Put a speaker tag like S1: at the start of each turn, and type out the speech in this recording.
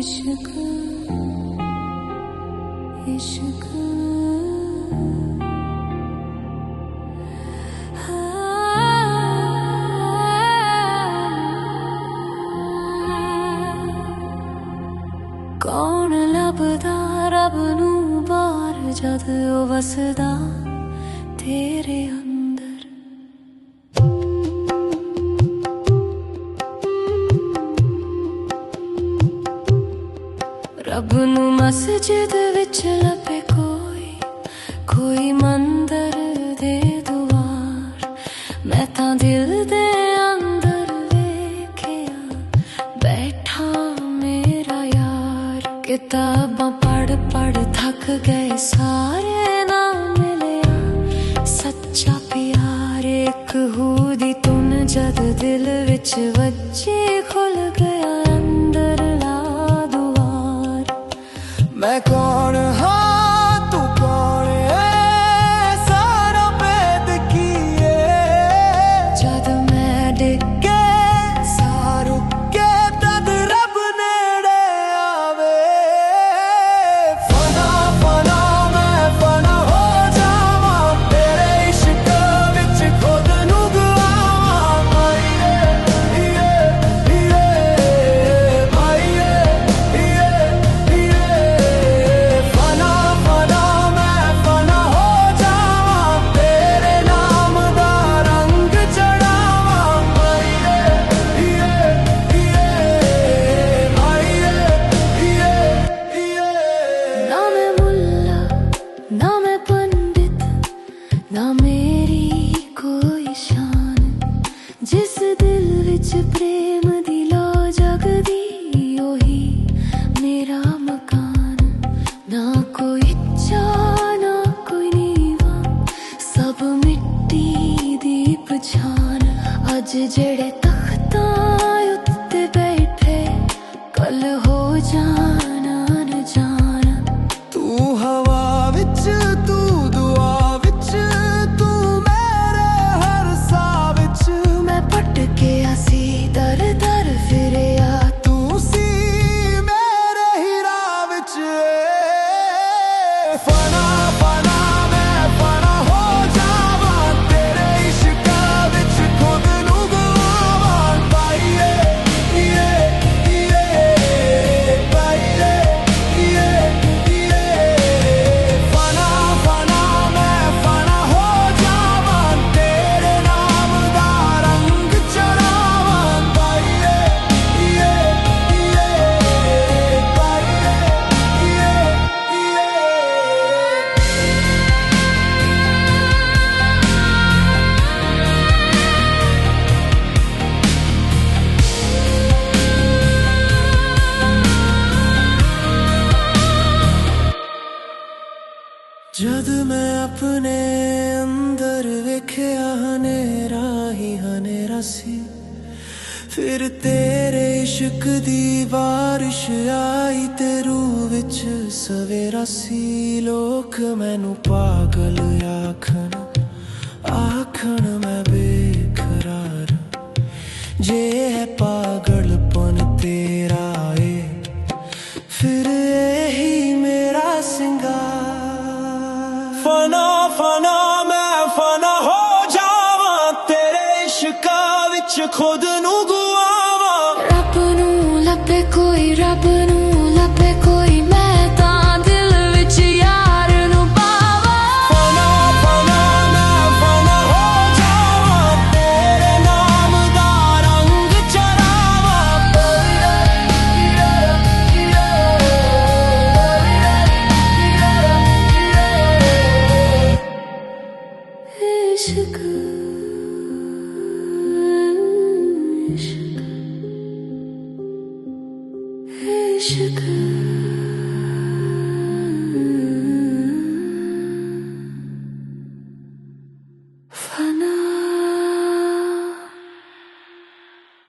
S1: इश्क इश्क कौन लभदा रब नू बार जद ओ वसदा तेरे अंदर। रब नू मस्जिद विच लभे कोई मंदिर दे दुआर। मैं तां दिल दे अंदर वेखिया बैठा मेरा यार। किताबां पढ़ पढ़ थक गए सारे ना मिलिया सच्चा प्यार। एक हूदी तुन जद दिल विच वज्जी खुल गया अंदर ला दुआर। मैं कौन हाँ तू कौन है सारा भेद किए। जद मैं डिगे सारू के तद रब नेड़े आवे। फना फना मैं फना हो जावा तेरे इश्क विच खुद नू गवावा। फना फना मैं फना हो जावा तेरे नाम दा रंग चढ़ावा। ना मैं मुल्ला ना मैं पंडित ना मेरी कोई शान। जिस दिल विच प्रेम दी लो जगदी ओही मेरा मकान। ना कोई चा ना कोई नीवा सब मिट्टी दी पछान। अज जेड़े तख्तां उत्ते बैठे कल हो जाना न जाना। तू हवा विच तू दुआ विच तू मेरे हर सा विच। मैं भटके सी दर दर फिरिया तू सी मेरे ही राह विच। फना फना मैं फना हो जावा तेरे इश्क विच खुद नू गवावा। पाइए फना फना मैं फना हो जावा तेरे नाम दा रंग चढ़ावा। जद मैं अपने अंदर वेख्या हनेरा ही हनेरा सी। फिर तेरे इश्क दी बारिश आई ते रूह विच सवेरा सी। लोक मैनू पागल आखन मैं बेकरार। जे है पागलपन तेरा फिर यही मेरा सिंगार। फना फना मैं फना हो जावा तेरे इश्क विच खुद नू गवावा। रब नू लभे कोई रब नू लभे कोई मैं तां दिल विच यार नू पावा। फना फना मैं फना हो जावा तेरे नाम दा रंग चढ़ावा। इश्क इश्क इश्क